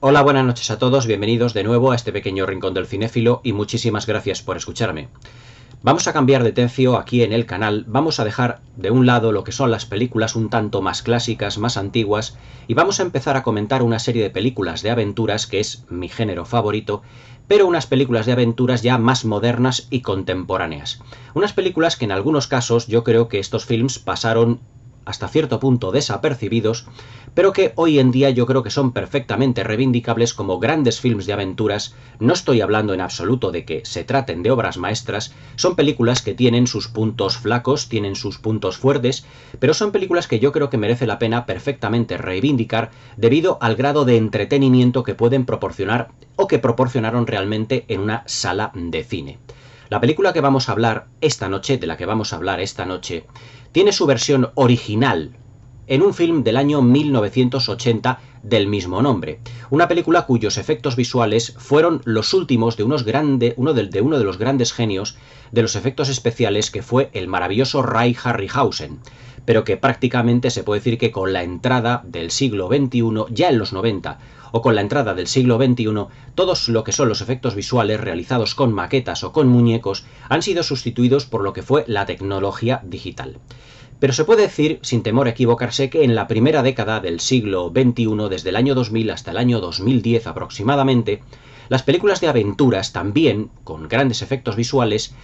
Hola, buenas noches a todos, bienvenidos de nuevo a este pequeño rincón del cinéfilo y muchísimas gracias por escucharme. Vamos a cambiar de tercio aquí en el canal, vamos a dejar de un lado lo que son las películas un tanto más clásicas, más antiguas, y vamos a empezar a comentar una serie de películas de aventuras que es mi género favorito, pero unas películas de aventuras ya más modernas y contemporáneas. Unas películas que en algunos casos yo creo que estos films pasaron hasta cierto punto desapercibidos, pero que hoy en día yo creo que son perfectamente reivindicables como grandes films de aventuras. No estoy hablando en absoluto de que se traten de obras maestras, son películas que tienen sus puntos flacos, tienen sus puntos fuertes, pero son películas que yo creo que merece la pena perfectamente reivindicar debido al grado de entretenimiento que pueden proporcionar o que proporcionaron realmente en una sala de cine. La película que vamos a hablar esta noche, de la que vamos a hablar esta noche, tiene su versión original en un film del año 1980 del mismo nombre. Una película cuyos efectos visuales fueron los últimos de uno de los grandes genios de los efectos especiales, que fue el maravilloso Ray Harryhausen, pero que prácticamente se puede decir que con la entrada del siglo XXI, ya en los 90, o con la entrada del siglo XXI, todos lo que son los efectos visuales realizados con maquetas o con muñecos han sido sustituidos por lo que fue la tecnología digital. Pero se puede decir, sin temor a equivocarse, que en la primera década del siglo XXI, desde el año 2000 hasta el año 2010 aproximadamente, las películas de aventuras también, con grandes efectos visuales,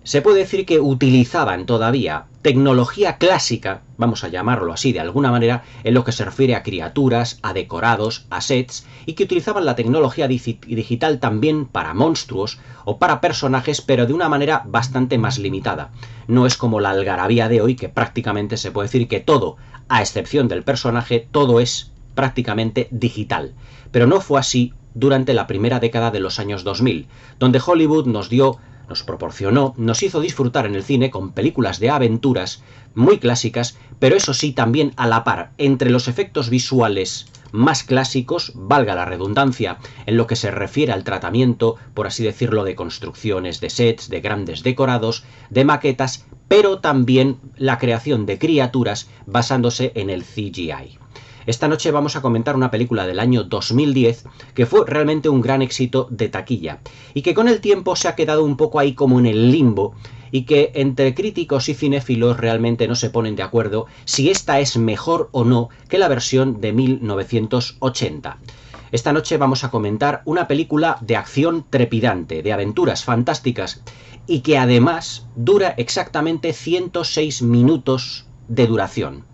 se puede decir que utilizaban todavía tecnología clásica, vamos a llamarlo así de alguna manera, en lo que se refiere a criaturas, a decorados, a sets, y que utilizaban la tecnología digital también para monstruos o para personajes, pero de una manera bastante más limitada. No es como la algarabía de hoy, que prácticamente se puede decir que todo, a excepción del personaje, todo es prácticamente digital. Pero no fue así durante la primera década de los años 2000, donde Hollywood nos proporcionó, nos hizo disfrutar en el cine con películas de aventuras muy clásicas, pero eso sí, también a la par, entre los efectos visuales más clásicos, valga la redundancia, en lo que se refiere al tratamiento, por así decirlo, de construcciones, de sets, de grandes decorados, de maquetas, pero también la creación de criaturas basándose en el CGI. Esta noche vamos a comentar una película del año 2010 que fue realmente un gran éxito de taquilla y que con el tiempo se ha quedado un poco ahí como en el limbo, y que entre críticos y cinéfilos realmente no se ponen de acuerdo si esta es mejor o no que la versión de 1980. Esta noche vamos a comentar una película de acción trepidante, de aventuras fantásticas, y que además dura exactamente 106 minutos de duración.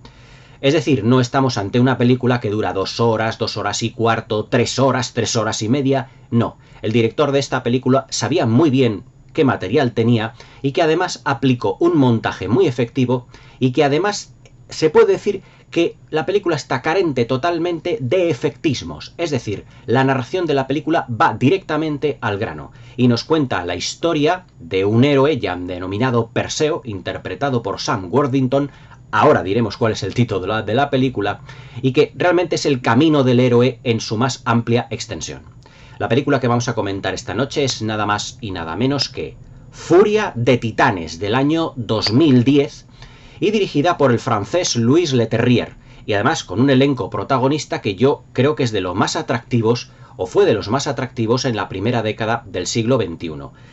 Es decir, no estamos ante una película que dura 2 horas, 2 horas y cuarto, 3 horas, 3 horas y media. No, el director de esta película sabía muy bien qué material tenía y que además aplicó un montaje muy efectivo, y que además se puede decir que la película está carente totalmente de efectismos. Es decir, la narración de la película va directamente al grano y nos cuenta la historia de un héroe ya denominado Perseo, interpretado por Sam Worthington. Ahora diremos cuál es el título de la película, y que realmente es el camino del héroe en su más amplia extensión. La película que vamos a comentar esta noche es nada más y nada menos que Furia de Titanes, del año 2010, y dirigida por el francés Louis Leterrier, y además con un elenco protagonista que yo creo que es de los más atractivos, o fue de los más atractivos en la primera década del siglo XXI.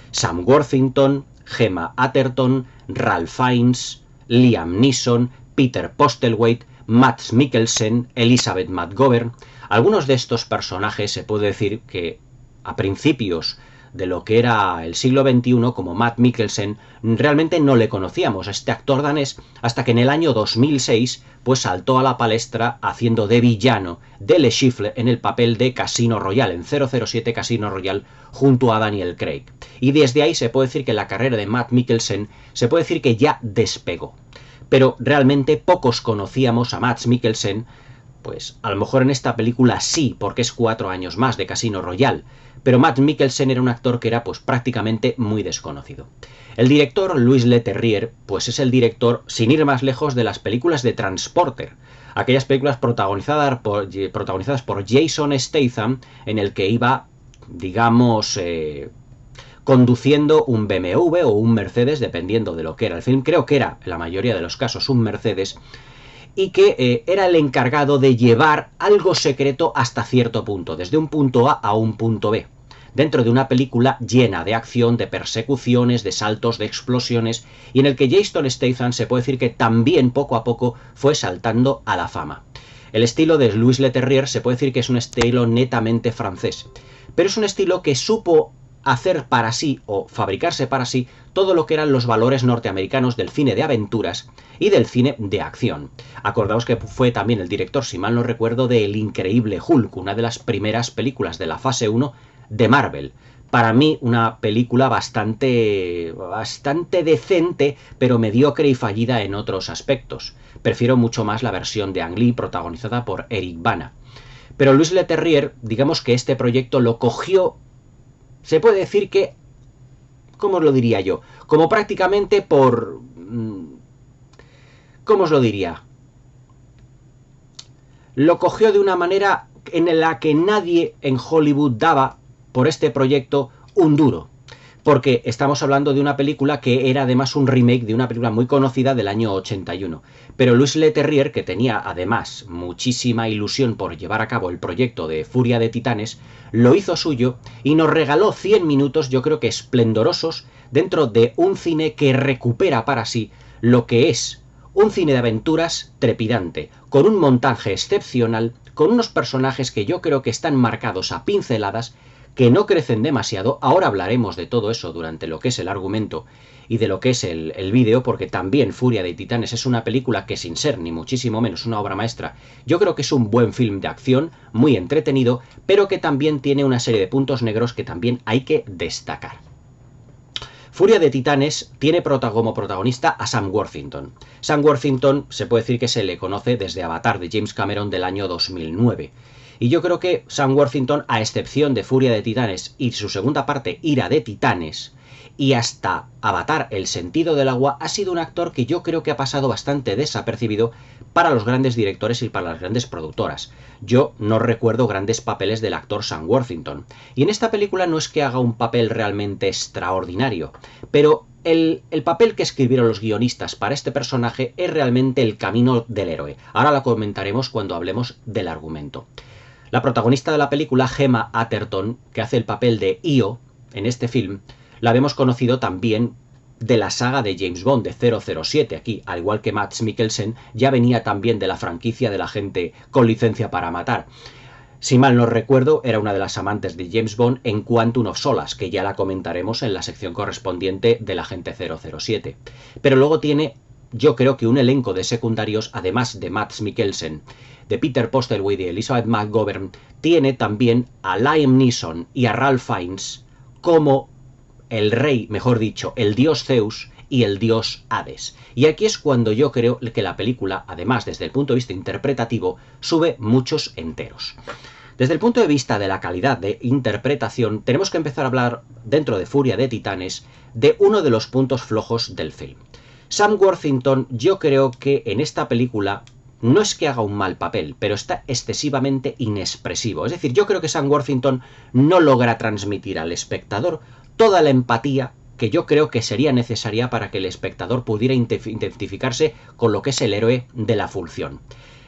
Sam Worthington, Gemma Arterton, Ralph Fiennes, Liam Neeson, Peter Postlethwaite, Mads Mikkelsen, Elizabeth McGovern. Algunos de estos personajes se puede decir que a principios de lo que era el siglo XXI, como Mads Mikkelsen, realmente no le conocíamos a este actor danés, hasta que en el año 2006 pues saltó a la palestra haciendo de villano de Le Chiffre en el papel de Casino Royale, en 007 Casino Royale, junto a Daniel Craig. Y desde ahí se puede decir que la carrera de Mads Mikkelsen se puede decir que ya despegó. Pero realmente pocos conocíamos a Mads Mikkelsen. Pues a lo mejor en esta película sí, porque es 4 años más de Casino Royale, pero Mads Mikkelsen era un actor que era pues prácticamente muy desconocido. El director Louis Leterrier pues es el director, sin ir más lejos, de las películas de Transporter, aquellas películas protagonizadas por Jason Statham, en el que iba, digamos, conduciendo un BMW o un Mercedes, dependiendo de lo que era el film. Creo que era, en la mayoría de los casos, un Mercedes. y que era el encargado de llevar algo secreto hasta cierto punto, desde un punto A un punto B, dentro de una película llena de acción, de persecuciones, de saltos, de explosiones, y en el que Jason Statham se puede decir que también poco a poco fue saltando a la fama. El estilo de Louis Leterrier se puede decir que es un estilo netamente francés, pero es un estilo que supo hacer para sí o fabricarse para sí todo lo que eran los valores norteamericanos del cine de aventuras y del cine de acción. Acordaos que fue también el director, si mal no recuerdo, de El Increíble Hulk, una de las primeras películas de la fase 1 de Marvel. Para mí una película bastante decente, pero mediocre y fallida en otros aspectos. Prefiero mucho más la versión de Ang Lee protagonizada por Eric Bana. Pero Louis Leterrier, digamos que este proyecto lo cogió, se puede decir que, ¿cómo os lo diría yo? Como prácticamente por... ¿Cómo os lo diría? Lo cogió de una manera en la que nadie en Hollywood daba por este proyecto un duro. Porque estamos hablando de una película que era además un remake de una película muy conocida del año 81. Pero Louis Leterrier, que tenía además muchísima ilusión por llevar a cabo el proyecto de Furia de Titanes, lo hizo suyo y nos regaló 100 minutos, yo creo que esplendorosos, dentro de un cine que recupera para sí lo que es un cine de aventuras trepidante, con un montaje excepcional, con unos personajes que yo creo que están marcados a pinceladas, que no crecen demasiado. Ahora hablaremos de todo eso durante lo que es el argumento y de lo que es el vídeo, porque también Furia de Titanes es una película que, sin ser ni muchísimo menos una obra maestra, yo creo que es un buen film de acción, muy entretenido, pero que también tiene una serie de puntos negros que también hay que destacar. Furia de Titanes tiene como protagonista a Sam Worthington. Sam Worthington se puede decir que se le conoce desde Avatar de James Cameron del año 2009. Y yo creo que Sam Worthington, a excepción de Furia de Titanes y su segunda parte, Ira de Titanes, y hasta Avatar, El sentido del agua, ha sido un actor que yo creo que ha pasado bastante desapercibido para los grandes directores y para las grandes productoras. Yo no recuerdo grandes papeles del actor Sam Worthington. Y en esta película no es que haga un papel realmente extraordinario, pero el papel que escribieron los guionistas para este personaje es realmente el camino del héroe. Ahora lo comentaremos cuando hablemos del argumento. La protagonista de la película, Gemma Arterton, que hace el papel de Io en este film, la habemos conocido también de la saga de James Bond, de 007. Aquí, al igual que Mads Mikkelsen, ya venía también de la franquicia del agente con licencia para matar. Si mal no recuerdo, era una de las amantes de James Bond en Quantum of Solace, que ya la comentaremos en la sección correspondiente del agente 007. Pero luego tiene, yo creo que un elenco de secundarios, además de Mads Mikkelsen, de Peter Postlethwaite y de Elizabeth McGovern, tiene también a Liam Neeson y a Ralph Fiennes como el rey, mejor dicho, el dios Zeus y el dios Hades. Y aquí es cuando yo creo que la película, además desde el punto de vista interpretativo, sube muchos enteros. Desde el punto de vista de la calidad de interpretación, tenemos que empezar a hablar, dentro de Furia de Titanes, de uno de los puntos flojos del film. Sam Worthington, yo creo que en esta película no es que haga un mal papel, pero está excesivamente inexpresivo. Es decir, yo creo que Sam Worthington no logra transmitir al espectador toda la empatía que yo creo que sería necesaria para que el espectador pudiera identificarse con lo que es el héroe de la función.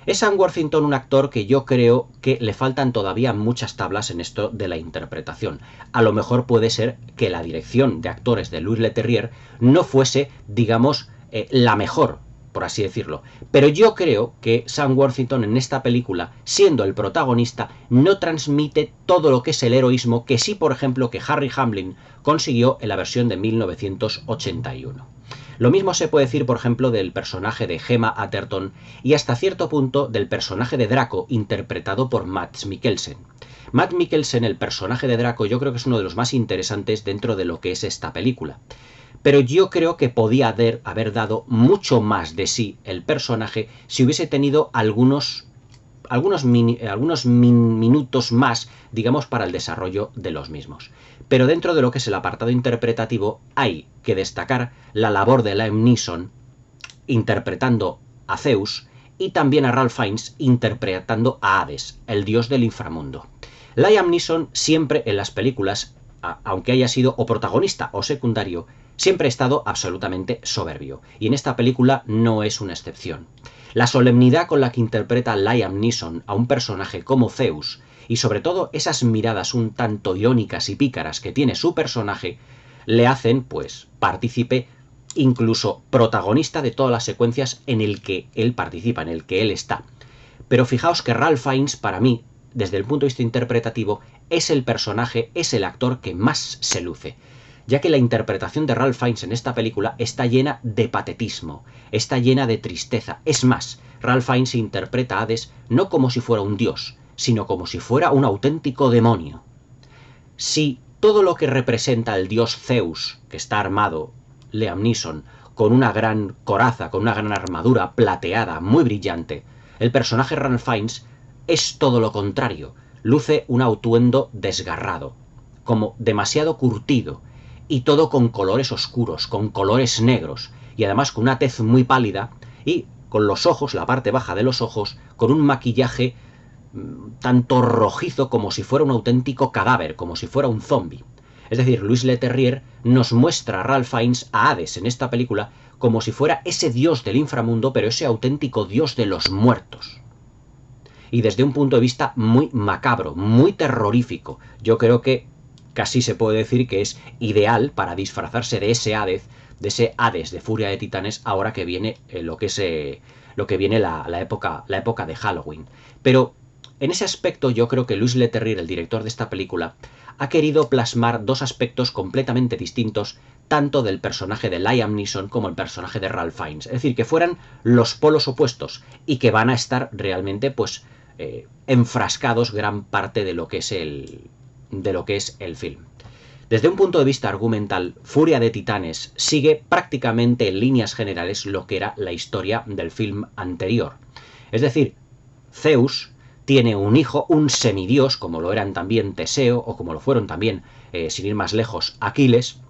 Es Sam Worthington un actor que yo creo que le faltan todavía muchas tablas en esto de la interpretación. A lo mejor puede ser que la dirección de actores de Louis Leterrier no fuese, digamos, la mejor, por así decirlo. Pero yo creo que Sam Worthington en esta película, siendo el protagonista, no transmite todo lo que es el heroísmo que sí, por ejemplo, que Harry Hamlin consiguió en la versión de 1981. Lo mismo se puede decir, por ejemplo, del personaje de Gemma Arterton y hasta cierto punto del personaje de Draco, interpretado por Mads Mikkelsen. Mads Mikkelsen, el personaje de Draco, yo creo que es uno de los más interesantes dentro de lo que es esta película. Pero yo creo que podía haber dado mucho más de sí el personaje si hubiese tenido algunos minutos más, digamos, para el desarrollo de los mismos. Pero dentro de lo que es el apartado interpretativo hay que destacar la labor de Liam Neeson interpretando a Zeus y también a Ralph Fiennes interpretando a Hades, el dios del inframundo. Liam Neeson siempre en las películas, aunque haya sido o protagonista o secundario, siempre ha estado absolutamente soberbio, y en esta película no es una excepción. La solemnidad con la que interpreta Liam Neeson a un personaje como Zeus, y sobre todo esas miradas un tanto irónicas y pícaras que tiene su personaje, le hacen, pues, partícipe, incluso protagonista de todas las secuencias en el que él participa, en el que él está. Pero fijaos que Ralph Fiennes, para mí, desde el punto de vista interpretativo, es el personaje, es el actor que más se luce, ya que la interpretación de Ralph Fiennes en esta película está llena de patetismo, está llena de tristeza. Es más, Ralph Fiennes interpreta a Hades no como si fuera un dios, sino como si fuera un auténtico demonio. Si todo lo que representa el dios Zeus, que está armado, Liam Neeson, con una gran coraza, con una gran armadura plateada, muy brillante, el personaje Ralph Fiennes es todo lo contrario, luce un atuendo desgarrado, como demasiado curtido, y todo con colores oscuros, con colores negros, y además con una tez muy pálida, y con los ojos, la parte baja de los ojos, con un maquillaje tanto rojizo como si fuera un auténtico cadáver, como si fuera un zombie. Es decir, Louis Leterrier nos muestra a Ralph Fiennes, a Hades en esta película, como si fuera ese dios del inframundo, pero ese auténtico dios de los muertos. Y desde un punto de vista muy macabro, muy terrorífico. Yo creo que casi se puede decir que es ideal para disfrazarse de ese Hades de Furia de Titanes, ahora que viene lo que viene la época de Halloween. Pero en ese aspecto yo creo que Louis Leterrier, el director de esta película, ha querido plasmar dos aspectos completamente distintos, tanto del personaje de Liam Neeson como el personaje de Ralph Fiennes. Es decir, que fueran los polos opuestos y que van a estar realmente, pues, enfrascados gran parte de lo que es el film. Desde un punto de vista argumental, Furia de Titanes sigue prácticamente en líneas generales lo que era la historia del film anterior. Es decir, Zeus tiene un hijo, un semidios, como lo eran también Teseo, o como lo fueron también, sin ir más lejos, Aquiles,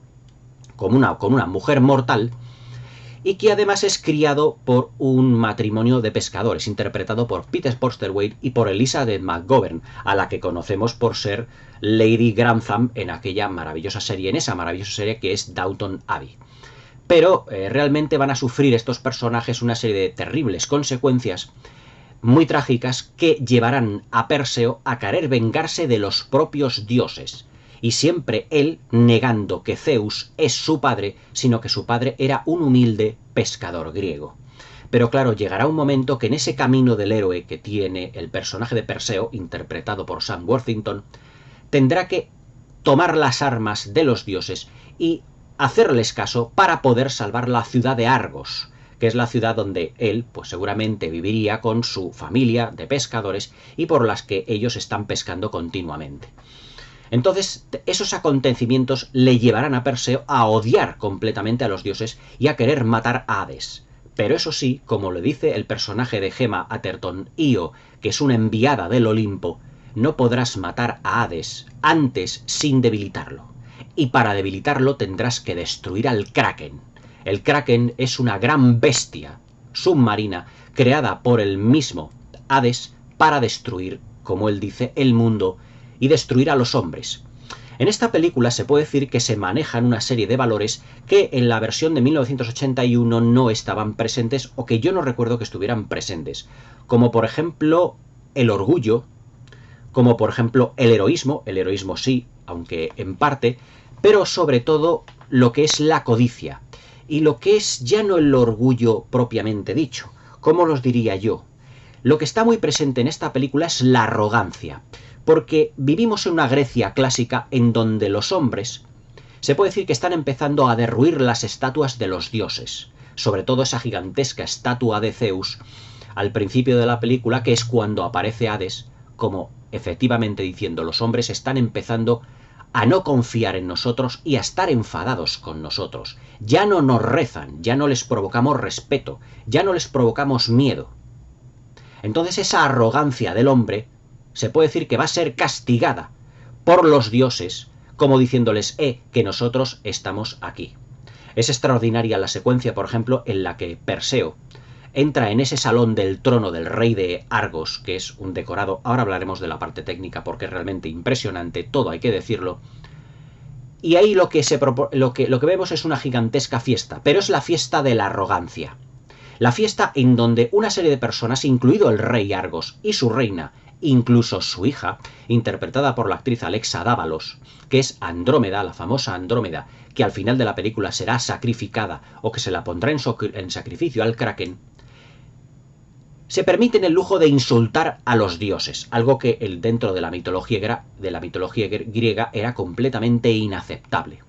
con una mujer mortal, y que además es criado por un matrimonio de pescadores, interpretado por Peter Postlethwaite y por Elizabeth McGovern, a la que conocemos por ser Lady Grantham en aquella maravillosa serie, en esa maravillosa serie que es Downton Abbey. Pero realmente van a sufrir estos personajes una serie de terribles consecuencias muy trágicas que llevarán a Perseo a querer vengarse de los propios dioses. Y siempre él negando que Zeus es su padre, sino que su padre era un humilde pescador griego. Pero claro, llegará un momento que en ese camino del héroe que tiene el personaje de Perseo, interpretado por Sam Worthington, tendrá que tomar las armas de los dioses y hacerles caso para poder salvar la ciudad de Argos, que es la ciudad donde él, pues seguramente viviría con su familia de pescadores y por las que ellos están pescando continuamente. Entonces, esos acontecimientos le llevarán a Perseo a odiar completamente a los dioses y a querer matar a Hades. Pero eso sí, como le dice el personaje de Gemma Atherton, Io, que es una enviada del Olimpo, no podrás matar a Hades antes sin debilitarlo. Y para debilitarlo tendrás que destruir al Kraken. El Kraken es una gran bestia submarina creada por el mismo Hades para destruir, como él dice, el mundo y destruir a los hombres. En esta película se puede decir que se manejan una serie de valores que en la versión de 1981 no estaban presentes o que yo no recuerdo que estuvieran presentes, como por ejemplo el orgullo, como por ejemplo el heroísmo sí, aunque en parte, pero sobre todo lo que es la codicia y lo que es ya no el orgullo propiamente dicho. ¿Cómo los diría yo? Lo que está muy presente en esta película es la arrogancia, porque vivimos en una Grecia clásica en donde los hombres se puede decir que están empezando a derruir las estatuas de los dioses, sobre todo esa gigantesca estatua de Zeus al principio de la película, que es cuando aparece Hades, como efectivamente diciendo los hombres están empezando a no confiar en nosotros y a estar enfadados con nosotros. Ya no nos rezan, ya no les provocamos respeto, ya no les provocamos miedo. Entonces esa arrogancia del hombre se puede decir que va a ser castigada por los dioses, como diciéndoles, que nosotros estamos aquí. Es extraordinaria la secuencia, por ejemplo, en la que Perseo entra en ese salón del trono del rey de Argos, que es un decorado, ahora hablaremos de la parte técnica porque es realmente impresionante, todo hay que decirlo, y ahí lo que vemos es una gigantesca fiesta, pero es la fiesta de la arrogancia. La fiesta en donde una serie de personas, incluido el rey Argos y su reina, incluso su hija, interpretada por la actriz Alexa Dávalos, que es Andrómeda, la famosa Andrómeda, que al final de la película será sacrificada o que se la pondrá en sacrificio al Kraken, se permiten el lujo de insultar a los dioses, algo que dentro de la mitología griega era completamente inaceptable.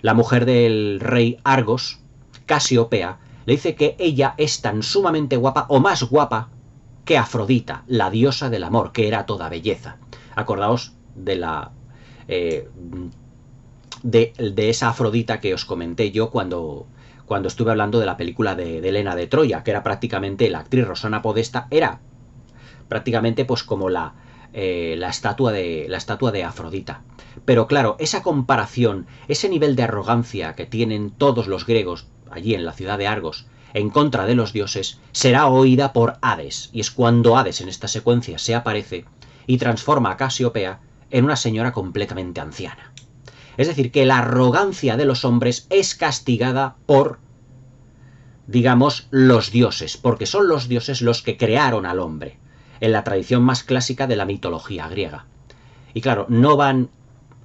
La mujer del rey Argos, Casiopea, le dice que ella es tan sumamente guapa o más guapa que Afrodita, la diosa del amor, que era toda belleza. Acordaos de de esa Afrodita que os comenté yo cuando estuve hablando de la película de Helena de Troya, que era prácticamente la actriz Rosana Podesta, era prácticamente pues como la estatua de Afrodita. Pero claro, esa comparación, ese nivel de arrogancia que tienen todos los griegos allí en la ciudad de Argos en contra de los dioses, será oída por Hades, y es cuando Hades en esta secuencia se aparece y transforma a Casiopea en una señora completamente anciana. Es decir, que la arrogancia de los hombres es castigada por, digamos, los dioses, porque son los dioses los que crearon al hombre, en la tradición más clásica de la mitología griega. Y claro, no van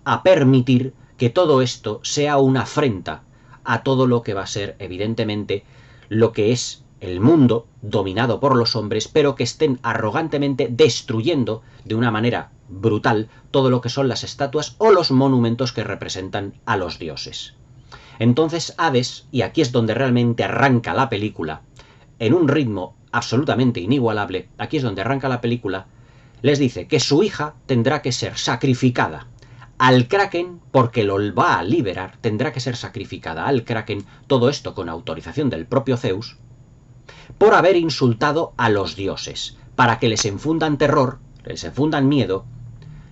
a permitir que todo esto sea una afrenta a todo lo que va a ser, evidentemente, lo que es el mundo dominado por los hombres, pero que estén arrogantemente destruyendo de una manera brutal todo lo que son las estatuas o los monumentos que representan a los dioses. Entonces Hades, y aquí es donde realmente arranca la película, en un ritmo absolutamente inigualable, aquí es donde arranca la película, les dice que su hija tendrá que ser sacrificada al Kraken, porque lo va a liberar, tendrá que ser sacrificada al Kraken, todo esto con autorización del propio Zeus, por haber insultado a los dioses, para que les infundan terror, les infundan miedo,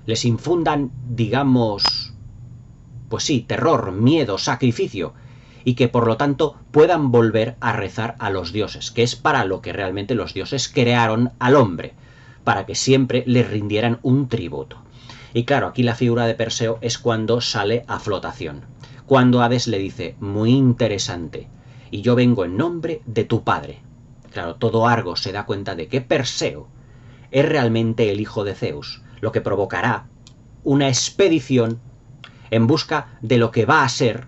les infundan, digamos, pues sí, terror, miedo, sacrificio, y que por lo tanto puedan volver a rezar a los dioses, que es para lo que realmente los dioses crearon al hombre, para que siempre les rindieran un tributo. Y claro, aquí la figura de Perseo es cuando sale a flotación, cuando Hades le dice, muy interesante, y yo vengo en nombre de tu padre. Claro, todo Argos se da cuenta de que Perseo es realmente el hijo de Zeus, lo que provocará una expedición en busca de lo que va a ser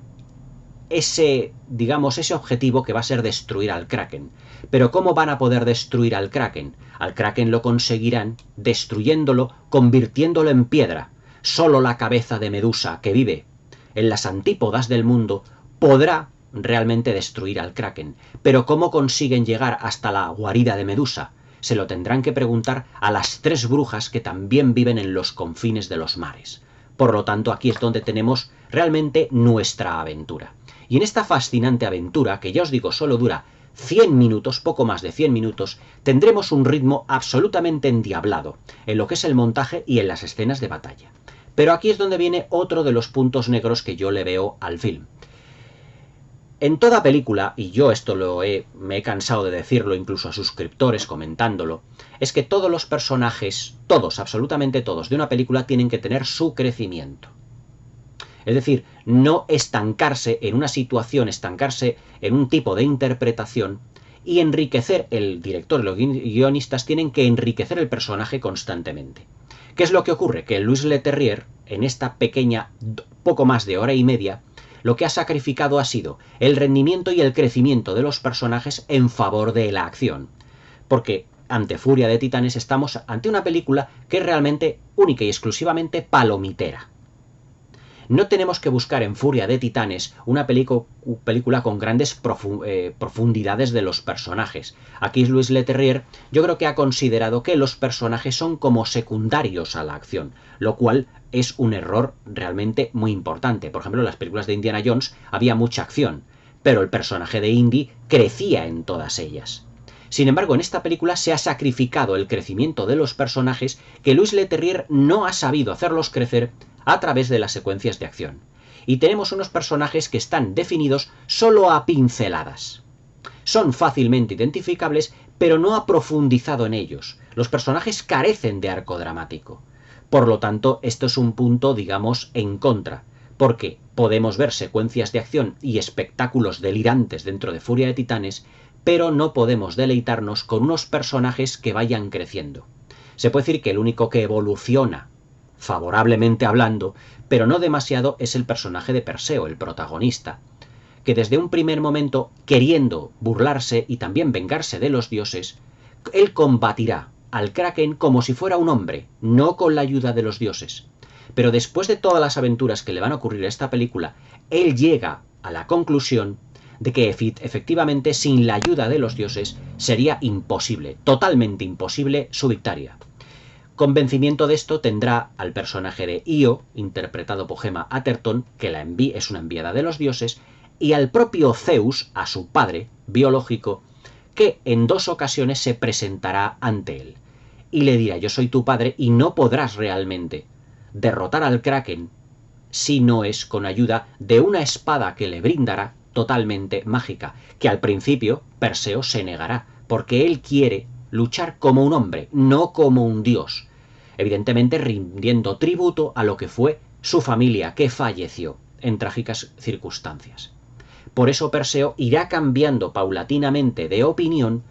ese, digamos, ese objetivo que va a ser destruir al Kraken. Pero ¿cómo van a poder destruir al Kraken? Al Kraken lo conseguirán destruyéndolo, convirtiéndolo en piedra. Solo la cabeza de Medusa, que vive en las antípodas del mundo, podrá realmente destruir al Kraken. Pero ¿cómo consiguen llegar hasta la guarida de Medusa? Se lo tendrán que preguntar a las 3 brujas que también viven en los confines de los mares. Por lo tanto, aquí es donde tenemos realmente nuestra aventura. Y en esta fascinante aventura, que ya os digo solo dura 100 minutos, poco más de 100 minutos, tendremos un ritmo absolutamente endiablado en lo que es el montaje y en las escenas de batalla. Pero aquí es donde viene otro de los puntos negros que yo le veo al film. En toda película, y yo esto me he cansado de decirlo incluso a suscriptores comentándolo, es que todos los personajes, todos, absolutamente todos, de una película tienen que tener su crecimiento. Es decir, no estancarse en una situación, estancarse en un tipo de interpretación y enriquecer, el director y los guionistas tienen que enriquecer el personaje constantemente. ¿Qué es lo que ocurre? Que Louis Leterrier, en esta pequeña, poco más de hora y media, lo que ha sacrificado ha sido el rendimiento y el crecimiento de los personajes en favor de la acción. Porque ante Furia de Titanes estamos ante una película que es realmente única y exclusivamente palomitera. No tenemos que buscar en Furia de Titanes una película con grandes profundidades de los personajes. Aquí Louis Leterrier yo creo que ha considerado que los personajes son como secundarios a la acción, lo cual es un error realmente muy importante. Por ejemplo, en las películas de Indiana Jones había mucha acción, pero el personaje de Indy crecía en todas ellas. Sin embargo, en esta película se ha sacrificado el crecimiento de los personajes, que Louis Leterrier no ha sabido hacerlos crecer a través de las secuencias de acción. Y tenemos unos personajes que están definidos solo a pinceladas. Son fácilmente identificables, pero no ha profundizado en ellos. Los personajes carecen de arco dramático. Por lo tanto, esto es un punto, digamos, en contra, porque podemos ver secuencias de acción y espectáculos delirantes dentro de Furia de Titanes, pero no podemos deleitarnos con unos personajes que vayan creciendo. Se puede decir que el único que evoluciona, favorablemente hablando, pero no demasiado, es el personaje de Perseo, el protagonista, que desde un primer momento, queriendo burlarse y también vengarse de los dioses, él combatirá al Kraken como si fuera un hombre, no con la ayuda de los dioses. Pero después de todas las aventuras que le van a ocurrir a esta película, él llega a la conclusión de que efectivamente sin la ayuda de los dioses sería imposible, totalmente imposible, su victoria. Convencimiento de esto tendrá al personaje de Io, interpretado por Gemma Arterton, que es una enviada de los dioses, y al propio Zeus, a su padre biológico, que en 2 ocasiones se presentará ante él. Y le dirá: yo soy tu padre y no podrás realmente derrotar al Kraken si no es con ayuda de una espada que le brindará totalmente mágica, que al principio Perseo se negará, porque él quiere luchar como un hombre, no como un dios, evidentemente rindiendo tributo a lo que fue su familia, que falleció en trágicas circunstancias. Por eso Perseo irá cambiando paulatinamente de opinión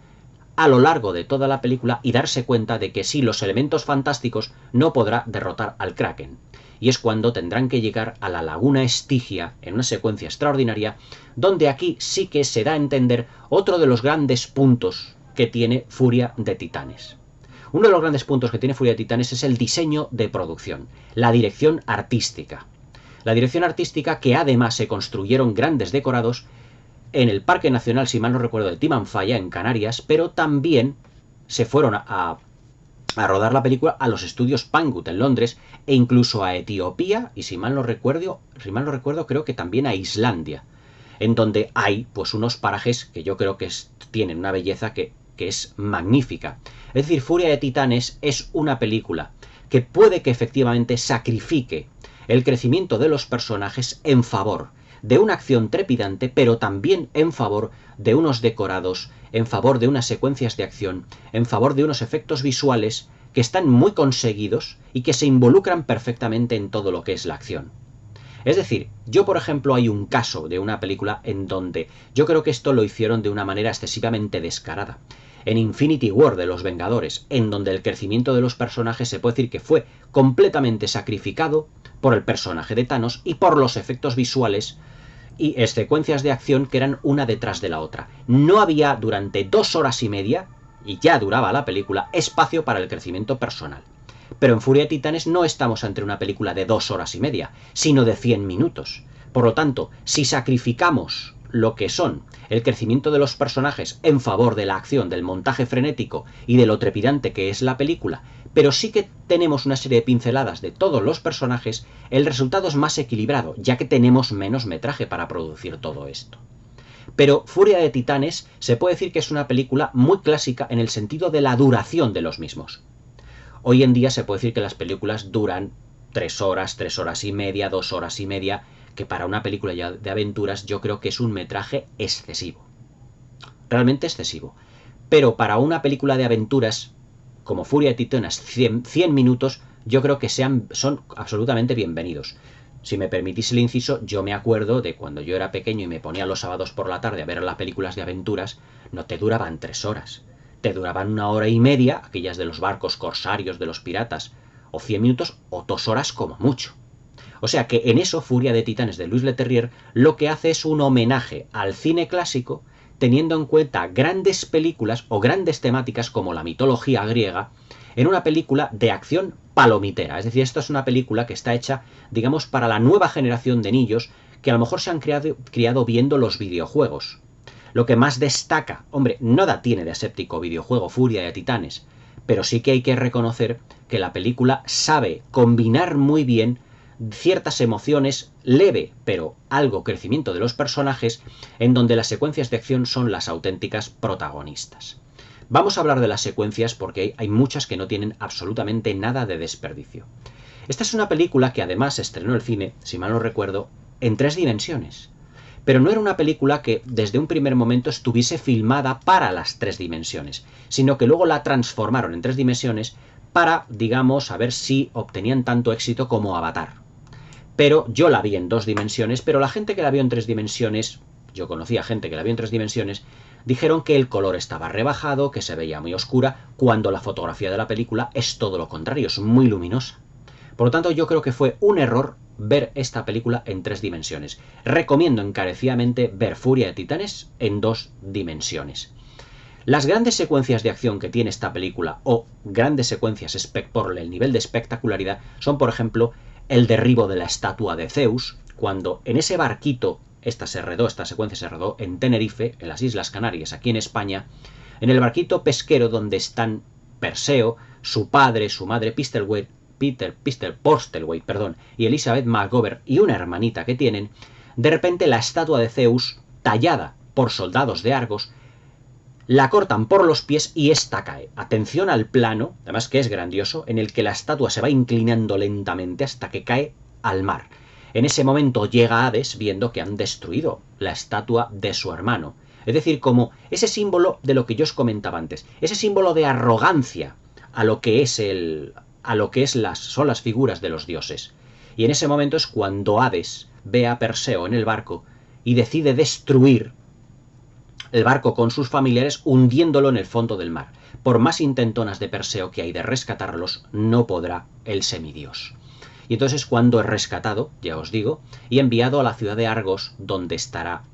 a lo largo de toda la película y darse cuenta de que sí, los elementos fantásticos no podrá derrotar al Kraken. Y es cuando tendrán que llegar a la laguna Estigia en una secuencia extraordinaria, donde aquí sí que se da a entender otro de los grandes puntos que tiene Furia de Titanes. Uno de los grandes puntos que tiene Furia de Titanes es el diseño de producción, la dirección artística. La dirección artística, que además se construyeron grandes decorados en el Parque Nacional, si mal no recuerdo, de Timanfaya, en Canarias, pero también se fueron a rodar la película a los estudios Pangut en Londres, e incluso a Etiopía, y si mal no recuerdo, creo que también a Islandia, en donde hay pues unos parajes que yo creo que tienen una belleza que es magnífica. Es decir, Furia de Titanes es una película que puede que efectivamente sacrifique el crecimiento de los personajes en favor de una acción trepidante, pero también en favor de unos decorados, en favor de unas secuencias de acción, en favor de unos efectos visuales que están muy conseguidos y que se involucran perfectamente en todo lo que es la acción. Es decir, yo por ejemplo hay un caso de una película en donde yo creo que esto lo hicieron de una manera excesivamente descarada. En Infinity War de los Vengadores, en donde el crecimiento de los personajes se puede decir que fue completamente sacrificado por el personaje de Thanos y por los efectos visuales y secuencias de acción que eran una detrás de la otra. No había durante 2 horas y media, y ya duraba la película, espacio para el crecimiento personal. Pero en Furia de Titanes no estamos ante una película de 2 horas y media, sino de 100 minutos. Por lo tanto, si sacrificamos lo que son el crecimiento de los personajes en favor de la acción, del montaje frenético y de lo trepidante que es la película, pero sí que tenemos una serie de pinceladas de todos los personajes, el resultado es más equilibrado, ya que tenemos menos metraje para producir todo esto. Pero Furia de Titanes se puede decir que es una película muy clásica en el sentido de la duración de los mismos. Hoy en día se puede decir que las películas duran 3 horas, 3 horas y media, 2 horas y media, que para una película ya de aventuras yo creo que es un metraje excesivo. Realmente excesivo. Pero para una película de aventuras como Furia de Titanes, 100 minutos, yo creo que son absolutamente bienvenidos. Si me permitís el inciso, yo me acuerdo de cuando yo era pequeño y me ponía los sábados por la tarde a ver las películas de aventuras, no te duraban 3 horas. Te duraban 1 hora y media, aquellas de los barcos corsarios, de los piratas, o 100 minutos, o 2 horas como mucho. O sea que en eso Furia de Titanes de Louis Leterrier lo que hace es un homenaje al cine clásico, teniendo en cuenta grandes películas o grandes temáticas como la mitología griega, en una película de acción palomitera. Es decir, esto es una película que está hecha, digamos, para la nueva generación de niños que a lo mejor se han criado viendo los videojuegos. Lo que más destaca, hombre, nada tiene de aséptico videojuego Furia de Titanes, pero sí que hay que reconocer que la película sabe combinar muy bien ciertas emociones, leve pero algo crecimiento de los personajes, en donde las secuencias de acción son las auténticas protagonistas. Vamos a hablar de las secuencias porque hay muchas que no tienen absolutamente nada de desperdicio. Esta es una película que además se estrenó en el cine, si mal no recuerdo, en 3 dimensiones. Pero no era una película que desde un primer momento estuviese filmada para las 3 dimensiones, sino que luego la transformaron en 3 dimensiones para, digamos, a ver si obtenían tanto éxito como Avatar. Pero yo la vi en 2 dimensiones, pero la gente que la vio en 3 dimensiones, yo conocía gente que la vio en 3 dimensiones, dijeron que el color estaba rebajado, que se veía muy oscura, cuando la fotografía de la película es todo lo contrario, es muy luminosa. Por lo tanto, yo creo que fue un error ver esta película en 3 dimensiones. Recomiendo encarecidamente ver Furia de Titanes en 2 dimensiones. Las grandes secuencias de acción que tiene esta película, o grandes secuencias por el nivel de espectacularidad, son, por ejemplo, el derribo de la estatua de Zeus, cuando en ese barquito, esta secuencia se rodó en Tenerife, en las Islas Canarias, aquí en España, en el barquito pesquero donde están Perseo, su padre, su madre Postlethwaite, y Elizabeth McGovern y una hermanita que tienen, de repente la estatua de Zeus, tallada por soldados de Argos, la cortan por los pies y ésta cae. Atención al plano, además que es grandioso, en el que la estatua se va inclinando lentamente hasta que cae al mar. En ese momento llega Hades viendo que han destruido la estatua de su hermano. Es decir, como ese símbolo de lo que yo os comentaba antes, ese símbolo de arrogancia a lo que son las figuras de los dioses. Y en ese momento es cuando Hades ve a Perseo en el barco y decide destruir el barco con sus familiares, hundiéndolo en el fondo del mar. Por más intentonas de Perseo que hay de rescatarlos, no podrá el semidios. Y entonces cuando es rescatado, ya os digo, y enviado a la ciudad de Argos, donde estará.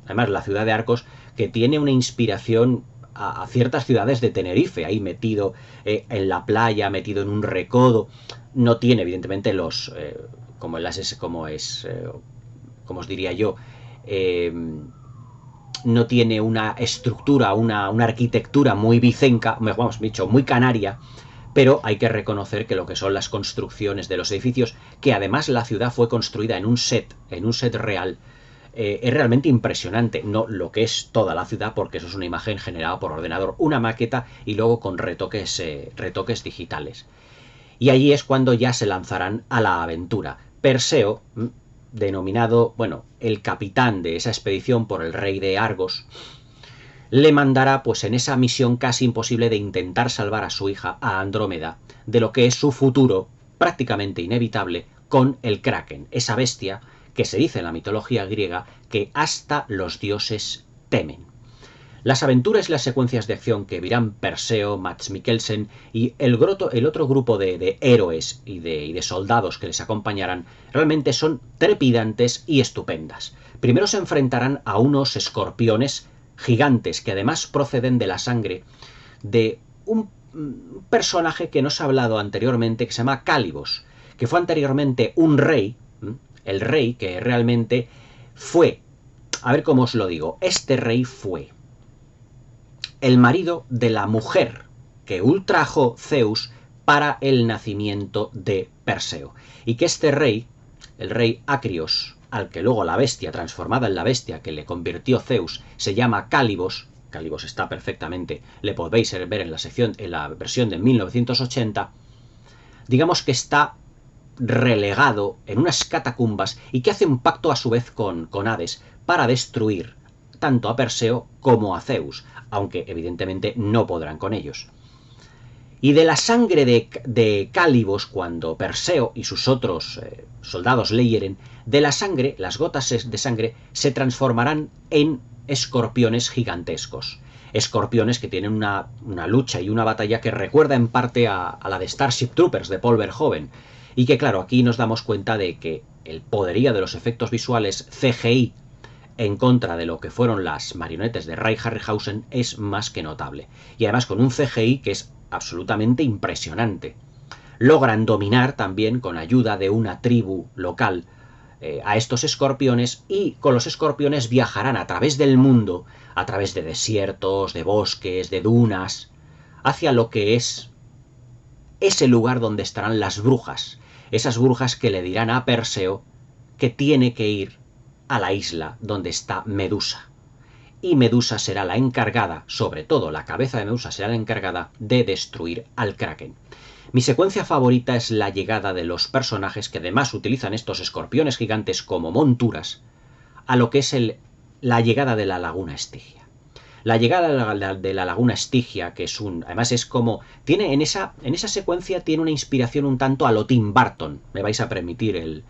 Además, la ciudad de Argos, que tiene una inspiración a ciertas ciudades de Tenerife, ahí metido en la playa, metido en un recodo. No tiene, evidentemente, como os diría yo, no tiene una estructura, una arquitectura muy vicenca, muy canaria, pero hay que reconocer que lo que son las construcciones de los edificios, que además la ciudad fue construida en un set real, es realmente impresionante. No lo que es toda la ciudad, porque eso es una imagen generada por ordenador, una maqueta y luego con retoques digitales. Y allí es cuando ya se lanzarán a la aventura. Perseo, denominado, el capitán de esa expedición por el rey de Argos, le mandará pues en esa misión casi imposible de intentar salvar a su hija, a Andrómeda, de lo que es su futuro prácticamente inevitable con el Kraken, esa bestia que se dice en la mitología griega que hasta los dioses temen. Las aventuras y las secuencias de acción que verán Perseo, Mads Mikkelsen y el otro grupo de héroes y de soldados que les acompañarán realmente son trepidantes y estupendas. Primero se enfrentarán a unos escorpiones gigantes que además proceden de la sangre de un personaje que nos ha hablado anteriormente, que se llama Cálibos, que fue anteriormente un rey, el rey que realmente fue, a ver cómo os lo digo, este rey fue el marido de la mujer que ultrajó Zeus para el nacimiento de Perseo. Y que este rey, el rey Acrios, al que luego la bestia, transformada en la bestia que le convirtió Zeus, se llama Cálibos. Cálibos está perfectamente, le podéis ver en la versión de 1980. Digamos que está relegado en unas catacumbas y que hace un pacto a su vez con Hades para destruir tanto a Perseo como a Zeus, aunque evidentemente no podrán con ellos. Y de la sangre de Cálibos, cuando Perseo y sus otros soldados le hieren, de la sangre, las gotas de sangre, se transformarán en escorpiones gigantescos. Escorpiones que tienen una lucha y una batalla que recuerda en parte a la de Starship Troopers de Paul Verhoeven. Y que claro, aquí nos damos cuenta de que el poderío de los efectos visuales CGI en contra de lo que fueron las marionetas de Ray Harryhausen es más que notable. Y además con un CGI que es absolutamente impresionante. Logran dominar también, con ayuda de una tribu local, a estos escorpiones, y con los escorpiones viajarán a través del mundo, a través de desiertos, de bosques, de dunas, hacia lo que es ese lugar donde estarán las brujas. Esas brujas que le dirán a Perseo que tiene que ir a la isla donde está Medusa. Y Medusa será la encargada, sobre todo la cabeza de Medusa será la encargada de destruir al Kraken. Mi secuencia favorita es la llegada de los personajes que además utilizan estos escorpiones gigantes como monturas a lo que es la llegada de la laguna Estigia. La llegada de la laguna Estigia, que es además es como, en esa secuencia tiene una inspiración un tanto a lo Tim Burton, me vais a permitir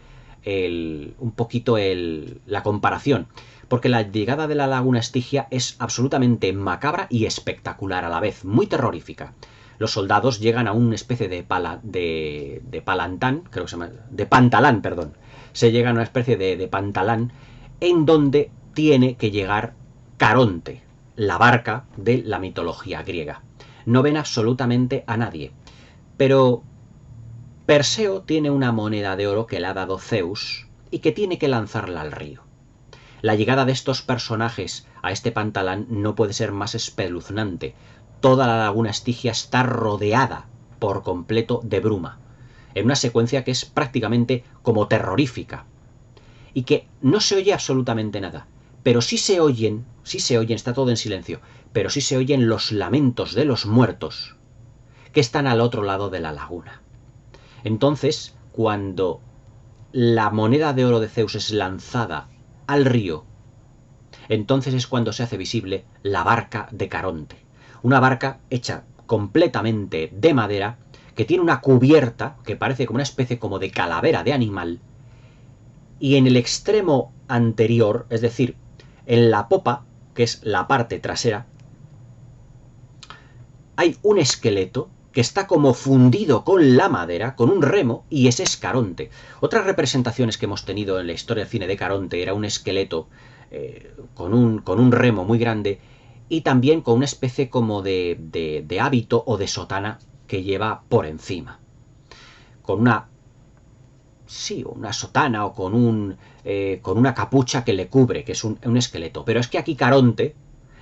un poquito la comparación, porque la llegada de la laguna Estigia es absolutamente macabra y espectacular a la vez, muy terrorífica. Los soldados llegan a una especie de palantán, creo que se llama, de pantalán, perdón. Se llega a una especie de pantalán en donde tiene que llegar Caronte, la barca de la mitología griega. No ven absolutamente a nadie, pero Perseo tiene una moneda de oro que le ha dado Zeus y que tiene que lanzarla al río. La llegada de estos personajes a este pantalán no puede ser más espeluznante. Toda la laguna Estigia está rodeada por completo de bruma, en una secuencia que es prácticamente como terrorífica, y que no se oye absolutamente nada, pero sí se oyen, está todo en silencio, pero sí se oyen los lamentos de los muertos que están al otro lado de la laguna. Entonces, cuando la moneda de oro de Zeus es lanzada al río, entonces es cuando se hace visible la barca de Caronte. Una barca hecha completamente de madera, que tiene una cubierta que parece como una especie como de calavera de animal, y en el extremo anterior, es decir, en la popa, que es la parte trasera, hay un esqueleto que está como fundido con la madera, con un remo, y ese es Caronte. Otras representaciones que hemos tenido en la historia del cine de Caronte era un esqueleto con un remo muy grande y también con una especie como de hábito o de sotana que lleva por encima. Con una sotana o con una capucha que le cubre, que es un esqueleto. Pero es que aquí Caronte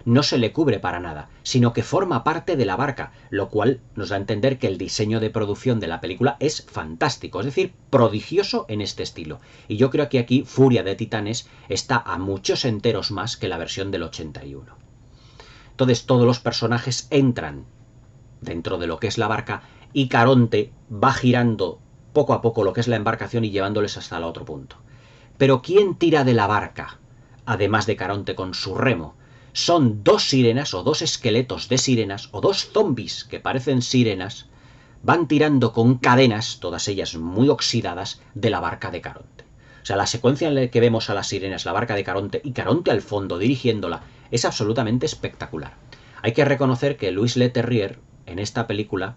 no se le cubre para nada, sino que forma parte de la barca, lo cual nos da a entender que el diseño de producción de la película es fantástico, es decir, prodigioso en este estilo. Y yo creo que aquí Furia de Titanes está a muchos enteros más que la versión del 81. Entonces todos los personajes entran dentro de lo que es la barca y Caronte va girando poco a poco lo que es la embarcación y llevándoles hasta el otro punto. Pero ¿quién tira de la barca? Además de Caronte con su remo, son dos sirenas o dos esqueletos de sirenas o dos zombies que parecen sirenas, van tirando con cadenas, todas ellas muy oxidadas, de la barca de Caronte. O sea, la secuencia en la que vemos a las sirenas, la barca de Caronte y Caronte al fondo dirigiéndola es absolutamente espectacular. Hay que reconocer que Louis Leterrier en esta película,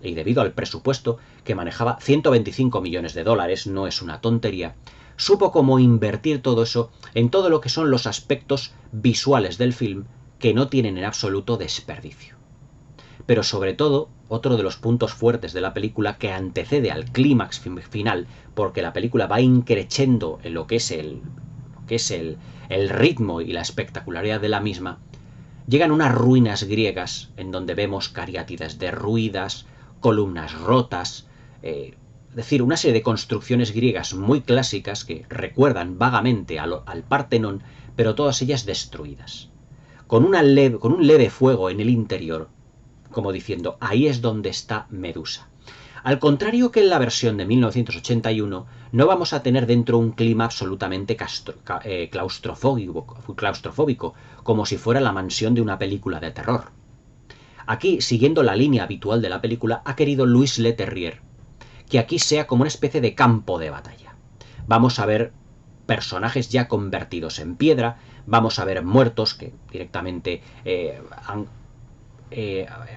y debido al presupuesto que manejaba 125 millones de dólares, no es una tontería, supo cómo invertir todo eso en todo lo que son los aspectos visuales del film que no tienen en absoluto desperdicio. Pero sobre todo, otro de los puntos fuertes de la película que antecede al clímax final, porque la película va increciendo en lo que es el ritmo y la espectacularidad de la misma, llegan unas ruinas griegas en donde vemos cariátides derruidas, columnas rotas, es decir, una serie de construcciones griegas muy clásicas que recuerdan vagamente al Partenón, pero todas ellas destruidas. Con un leve fuego en el interior, como diciendo, ahí es donde está Medusa. Al contrario que en la versión de 1981, no vamos a tener dentro un clima absolutamente claustrofóbico, como si fuera la mansión de una película de terror. Aquí, siguiendo la línea habitual de la película, ha querido Louis Leterrier que aquí sea como una especie de campo de batalla. Vamos a ver personajes ya convertidos en piedra, vamos a ver muertos que directamente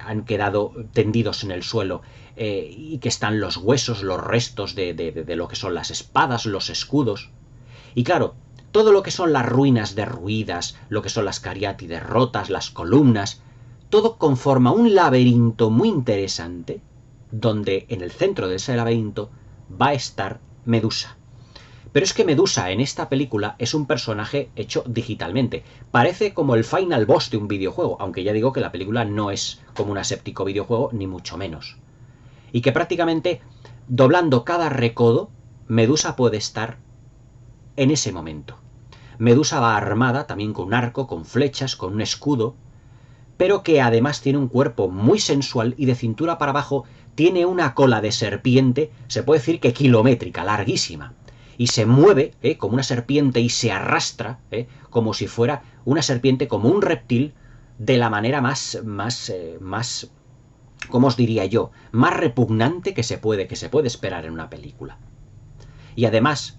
han quedado tendidos en el suelo y que están los huesos, los restos de lo que son las espadas, los escudos. Y claro, todo lo que son las ruinas derruidas, lo que son las cariátides rotas, las columnas, todo conforma un laberinto muy interesante, donde en el centro de ese laberinto va a estar Medusa. Pero es que Medusa en esta película es un personaje hecho digitalmente. Parece como el final boss de un videojuego, aunque ya digo que la película no es como un aséptico videojuego, ni mucho menos. Y que prácticamente, doblando cada recodo, Medusa puede estar en ese momento. Medusa va armada también con un arco, con flechas, con un escudo, pero que además tiene un cuerpo muy sensual y de cintura para abajo tiene una cola de serpiente, se puede decir que kilométrica, larguísima. Y se mueve como una serpiente y se arrastra como si fuera una serpiente, como un reptil, de la manera más ¿cómo os diría yo? Más repugnante que se puede esperar en una película. Y además,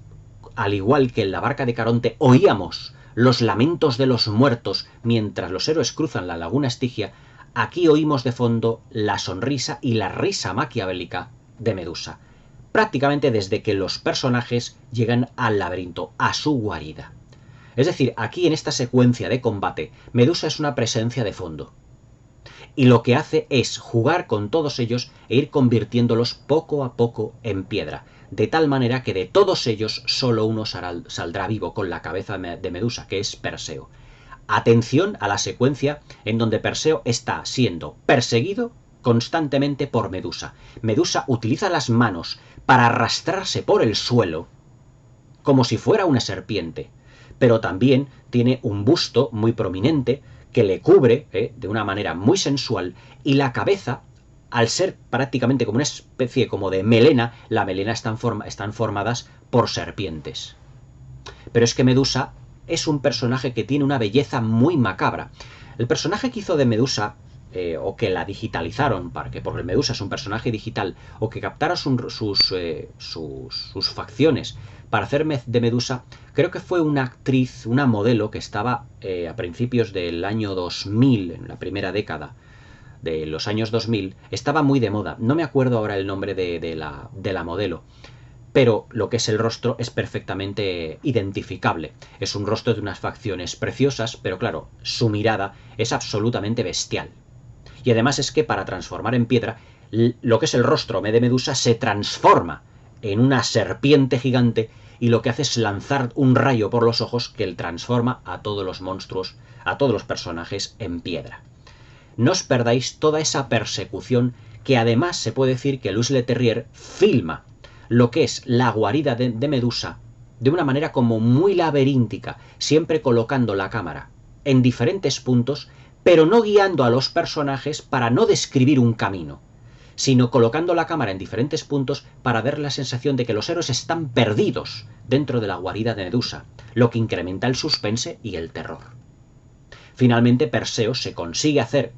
al igual que en la barca de Caronte oíamos los lamentos de los muertos mientras los héroes cruzan la laguna Estigia, aquí oímos de fondo la sonrisa y la risa maquiavélica de Medusa, prácticamente desde que los personajes llegan al laberinto, a su guarida. Es decir, aquí en esta secuencia de combate, Medusa es una presencia de fondo. Y lo que hace es jugar con todos ellos e ir convirtiéndolos poco a poco en piedra, de tal manera que de todos ellos solo uno saldrá vivo con la cabeza de Medusa, que es Perseo. Atención a la secuencia en donde Perseo está siendo perseguido constantemente por Medusa. Medusa utiliza las manos para arrastrarse por el suelo como si fuera una serpiente, pero también tiene un busto muy prominente que le cubre de una manera muy sensual, y la cabeza, al ser prácticamente como una especie como de melena, la melena están formadas por serpientes. Pero es que Medusa es un personaje que tiene una belleza muy macabra. El personaje que hizo de Medusa, o que la digitalizaron, porque Medusa es un personaje digital, o que captara sus facciones para hacer de Medusa, creo que fue una actriz, una modelo que estaba a principios del año 2000, en la primera década de los años 2000, estaba muy de moda. No me acuerdo ahora el nombre de la modelo, pero lo que es el rostro es perfectamente identificable. Es un rostro de unas facciones preciosas, pero claro, su mirada es absolutamente bestial. Y además es que para transformar en piedra, lo que es el rostro de Medusa se transforma en una serpiente gigante, y lo que hace es lanzar un rayo por los ojos que transforma a todos los monstruos, a todos los personajes en piedra. No os perdáis toda esa persecución, que además se puede decir que Louis Leterrier filma lo que es la guarida de Medusa de una manera como muy laberíntica, siempre colocando la cámara en diferentes puntos, pero no guiando a los personajes para no describir un camino, sino colocando la cámara en diferentes puntos para dar la sensación de que los héroes están perdidos dentro de la guarida de Medusa, lo que incrementa el suspense y el terror. Finalmente Perseo se consigue hacer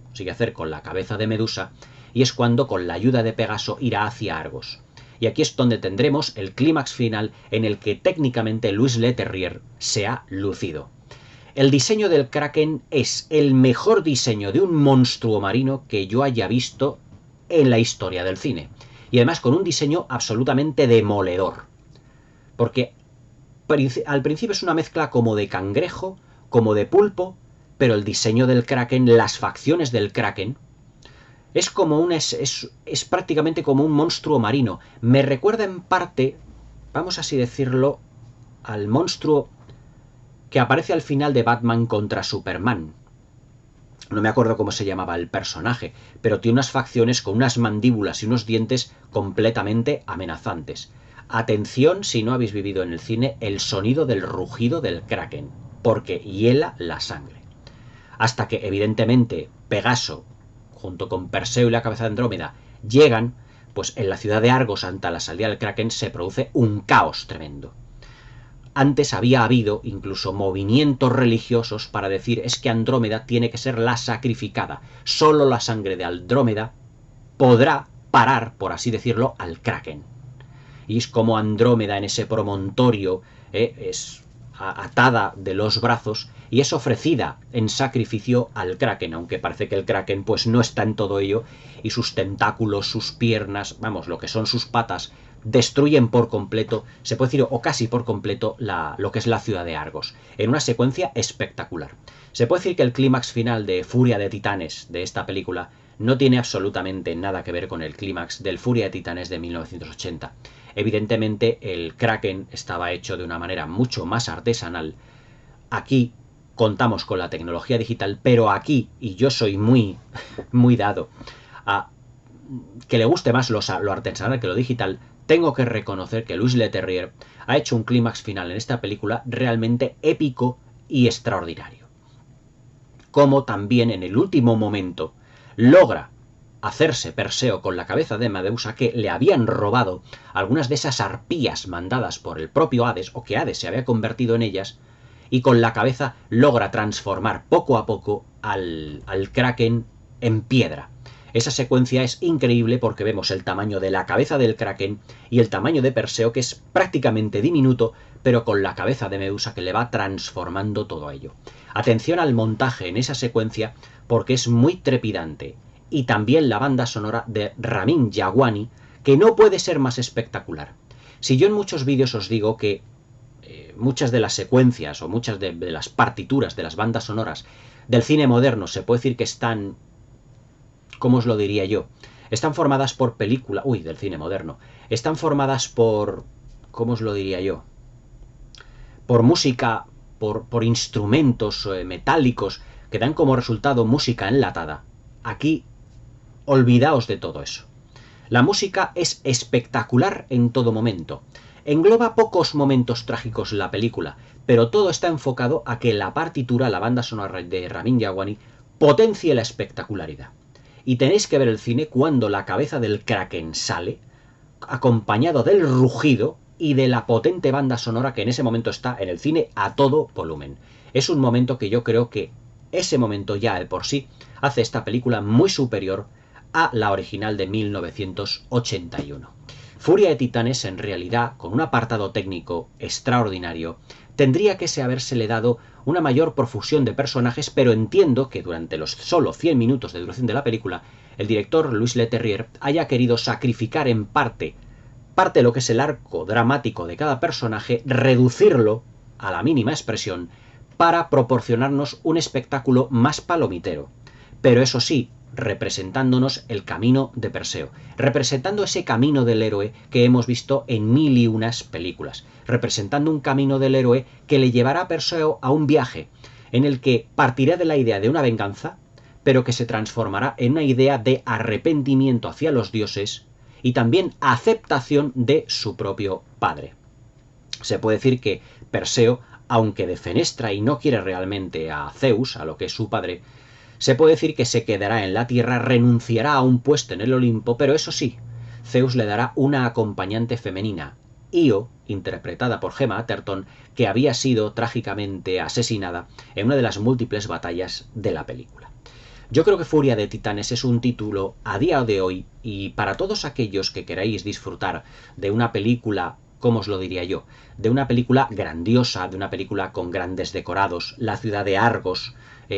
con la cabeza de Medusa, y es cuando con la ayuda de Pegaso irá hacia Argos. Y aquí es donde tendremos el clímax final en el que técnicamente Louis Leterrier se ha lucido. El diseño del Kraken es el mejor diseño de un monstruo marino que yo haya visto en la historia del cine. Y además con un diseño absolutamente demoledor. Porque al principio es una mezcla como de cangrejo, como de pulpo, pero el diseño del Kraken, las facciones del Kraken, es como es prácticamente como un monstruo marino. Me recuerda en parte, vamos así decirlo, al monstruo que aparece al final de Batman contra Superman. No me acuerdo cómo se llamaba el personaje, pero tiene unas facciones con unas mandíbulas y unos dientes completamente amenazantes. Atención, si no habéis vivido en el cine, el sonido del rugido del Kraken, porque hiela la sangre. Hasta que, evidentemente, Pegaso, junto con Perseo y la cabeza de Andrómeda, llegan, pues en la ciudad de Argos, ante la salida del Kraken, se produce un caos tremendo. Antes había habido incluso movimientos religiosos para decir es que Andrómeda tiene que ser la sacrificada. Solo la sangre de Andrómeda podrá parar, por así decirlo, al Kraken. Y es como Andrómeda en ese promontorio es atada de los brazos y es ofrecida en sacrificio al Kraken, aunque parece que el Kraken pues no está en todo ello, y sus tentáculos, sus piernas, vamos, lo que son sus patas, destruyen por completo, se puede decir, o casi por completo, lo que es la ciudad de Argos, en una secuencia espectacular. Se puede decir que el clímax final de Furia de Titanes de esta película no tiene absolutamente nada que ver con el clímax del Furia de Titanes de 1980. Evidentemente el Kraken estaba hecho de una manera mucho más artesanal. Aquí contamos con la tecnología digital, pero aquí, y yo soy muy dado a que le guste más lo artesanal que lo digital, tengo que reconocer que Louis Leterrier ha hecho un clímax final en esta película realmente épico y extraordinario. Como también en el último momento logra hacerse Perseo con la cabeza de Medusa, que le habían robado algunas de esas arpías mandadas por el propio Hades, o que Hades se había convertido en ellas, y con la cabeza logra transformar poco a poco al Kraken en piedra. Esa secuencia es increíble porque vemos el tamaño de la cabeza del Kraken y el tamaño de Perseo, que es prácticamente diminuto, pero con la cabeza de Medusa que le va transformando todo ello. Atención al montaje en esa secuencia porque es muy trepidante. Y también la banda sonora de Ramin Djawadi, que no puede ser más espectacular. Si yo en muchos vídeos os digo que muchas de las secuencias o muchas de las partituras de las bandas sonoras del cine moderno se puede decir que están, ¿cómo os lo diría yo? Están formadas por película, del cine moderno, están formadas por, ¿cómo os lo diría yo? Por música, por instrumentos metálicos que dan como resultado música enlatada. Aquí, olvidaos de todo eso. La música es espectacular en todo momento. Engloba pocos momentos trágicos la película, pero todo está enfocado a que la partitura, la banda sonora de Ramin Djawadi, potencie la espectacularidad. Y tenéis que ver el cine cuando la cabeza del Kraken sale, acompañado del rugido y de la potente banda sonora que en ese momento está en el cine a todo volumen. Es un momento que yo creo que ese momento ya de por sí hace esta película muy superior a la original de 1981. Furia de Titanes, en realidad, con un apartado técnico extraordinario, tendría que habérsele dado una mayor profusión de personajes, pero entiendo que durante los solo 100 minutos de duración de la película, el director Louis Leterrier haya querido sacrificar en parte de lo que es el arco dramático de cada personaje, reducirlo a la mínima expresión para proporcionarnos un espectáculo más palomitero. Pero eso sí, representándonos el camino de Perseo, representando ese camino del héroe que hemos visto en mil y unas películas, representando un camino del héroe que le llevará a Perseo a un viaje en el que partirá de la idea de una venganza, pero que se transformará en una idea de arrepentimiento hacia los dioses y también aceptación de su propio padre. Se puede decir que Perseo, aunque defenestra y no quiere realmente a Zeus, a lo que es su padre, se puede decir que se quedará en la tierra, renunciará a un puesto en el Olimpo, pero eso sí, Zeus le dará una acompañante femenina, Io, interpretada por Gemma Arterton, que había sido trágicamente asesinada en una de las múltiples batallas de la película. Yo creo que Furia de Titanes es un título a día de hoy, y para todos aquellos que queráis disfrutar de una película, ¿cómo os lo diría yo? De una película grandiosa, de una película con grandes decorados. La ciudad de Argos,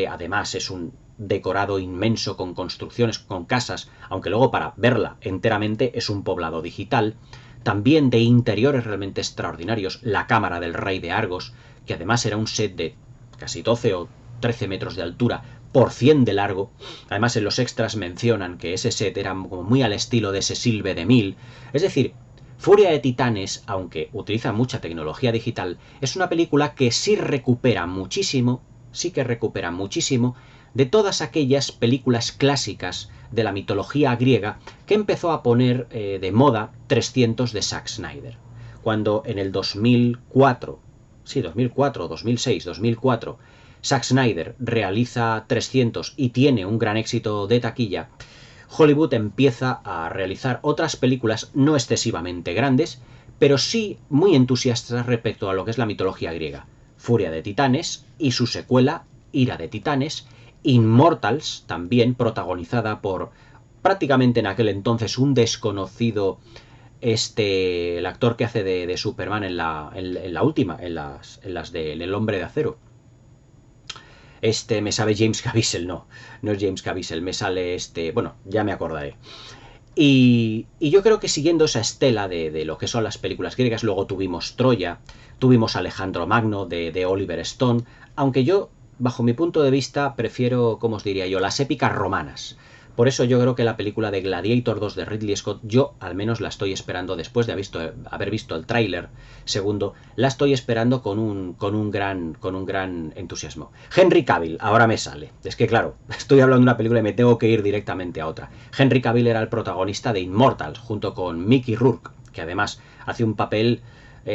además, es un decorado inmenso con construcciones, con casas, aunque luego para verla enteramente es un poblado digital. También de interiores realmente extraordinarios, la cámara del rey de Argos, que además era un set de casi 12 o 13 metros de altura por 100 de largo. Además en los extras mencionan que ese set era como muy al estilo de Cecil B. DeMille. Es decir, Furia de Titanes, aunque utiliza mucha tecnología digital, es una película que sí que recupera muchísimo de todas aquellas películas clásicas de la mitología griega que empezó a poner de moda 300 de Zack Snyder. Cuando en el 2004, 2006, 2004, Zack Snyder realiza 300 y tiene un gran éxito de taquilla, Hollywood empieza a realizar otras películas no excesivamente grandes, pero sí muy entusiastas respecto a lo que es la mitología griega. Furia de Titanes y su secuela, Ira de Titanes, Immortals, también protagonizada por prácticamente en aquel entonces un desconocido, el actor que hace de Superman en la última, en las de El Hombre de Acero. Me sabe James Caviezel, no es James Caviezel, me sale bueno, ya me acordaré. Y yo creo que siguiendo esa estela de lo que son las películas griegas, luego tuvimos Troya, tuvimos Alejandro Magno de Oliver Stone, aunque yo, bajo mi punto de vista, prefiero, ¿cómo os diría yo?, las épicas romanas. Por eso yo creo que la película de Gladiator 2 de Ridley Scott, yo al menos la estoy esperando después de haber visto el tráiler segundo, la estoy esperando con un gran entusiasmo. Henry Cavill, ahora me sale. Es que claro, estoy hablando de una película y me tengo que ir directamente a otra. Henry Cavill era el protagonista de Immortals, junto con Mickey Rourke, que además hace un papel,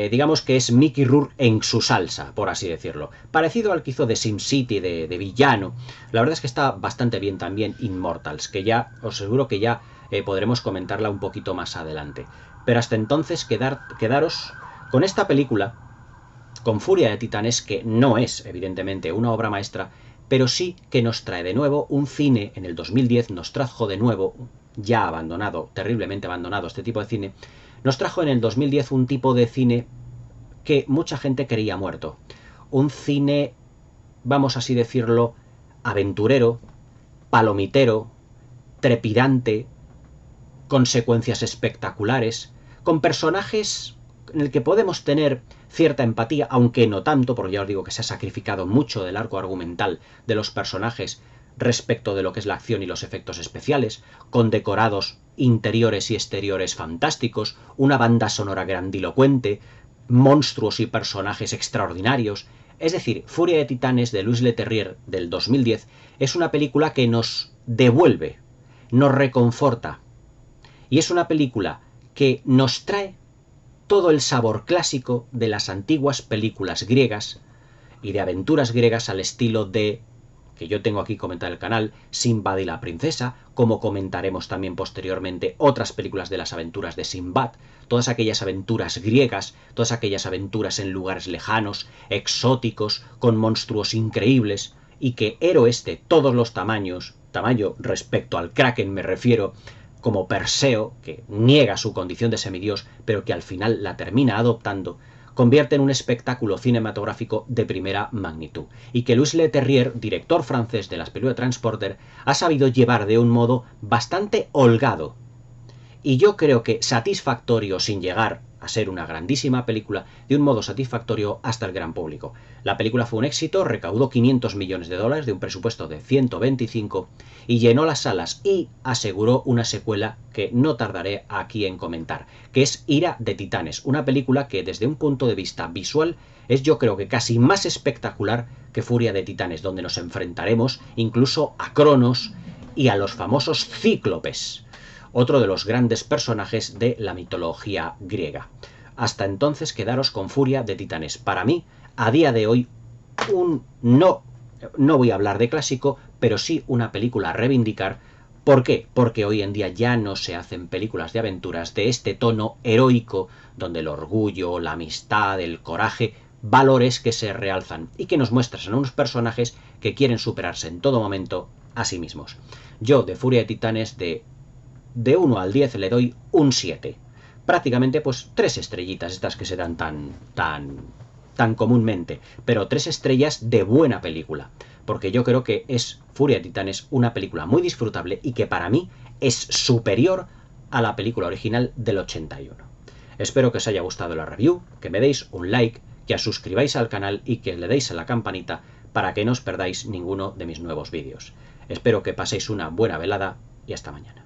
digamos que es Mickey Rourke en su salsa, por así decirlo. Parecido al que hizo de SimCity, de villano. La verdad es que está bastante bien también Immortals, que ya os aseguro que ya podremos comentarla un poquito más adelante. Pero hasta entonces quedaros con esta película, con Furia de Titanes, que no es evidentemente una obra maestra, pero sí que nos trae de nuevo un cine. En el 2010 nos trajo de nuevo, ya abandonado, terriblemente abandonado este tipo de cine, nos trajo en el 2010 un tipo de cine que mucha gente creía muerto. Un cine, vamos así decirlo, aventurero, palomitero, trepidante, con secuencias espectaculares, con personajes en el que podemos tener cierta empatía, aunque no tanto, porque ya os digo que se ha sacrificado mucho del arco argumental de los personajes respecto de lo que es la acción y los efectos especiales, con decorados interiores y exteriores fantásticos, una banda sonora grandilocuente, monstruos y personajes extraordinarios. Es decir, Furia de Titanes de Louis Leterrier del 2010 es una película que nos devuelve, nos reconforta, y es una película que nos trae todo el sabor clásico de las antiguas películas griegas y de aventuras griegas al estilo de, que yo tengo aquí comentado en el canal, Sinbad y la princesa, como comentaremos también posteriormente otras películas de las aventuras de Sinbad, todas aquellas aventuras griegas, todas aquellas aventuras en lugares lejanos, exóticos, con monstruos increíbles, y que héroes de todos los tamaños, tamaño respecto al Kraken me refiero, como Perseo, que niega su condición de semidios, pero que al final la termina adoptando, convierte en un espectáculo cinematográfico de primera magnitud, y que Louis Leterrier, director francés de las películas de Transporter, ha sabido llevar de un modo bastante holgado, y yo creo que satisfactorio, sin llegar a ser una grandísima película, de un modo satisfactorio hasta el gran público. La película fue un éxito, recaudó 500 millones de dólares de un presupuesto de 125 y llenó las salas, y aseguró una secuela que no tardaré aquí en comentar, que es Ira de Titanes, una película que desde un punto de vista visual es, yo creo que casi más espectacular que Furia de Titanes, donde nos enfrentaremos incluso a Cronos y a los famosos cíclopes, otro de los grandes personajes de la mitología griega. Hasta entonces, quedaros con Furia de Titanes. Para mí, a día de hoy, no voy a hablar de clásico, pero sí una película a reivindicar. ¿Por qué? Porque hoy en día ya no se hacen películas de aventuras de este tono heroico, donde el orgullo, la amistad, el coraje, valores que se realzan y que nos muestran a unos personajes que quieren superarse en todo momento a sí mismos. Yo, de Furia de Titanes, de 1 al 10 le doy un 7. Prácticamente pues 3 estrellitas, estas que se dan tan comúnmente, pero 3 estrellas de buena película, porque yo creo que es Furia de Titanes una película muy disfrutable y que para mí es superior a la película original del 81. Espero que os haya gustado la review, que me deis un like, que os suscribáis al canal y que le deis a la campanita para que no os perdáis ninguno de mis nuevos vídeos. Espero que paséis una buena velada y hasta mañana.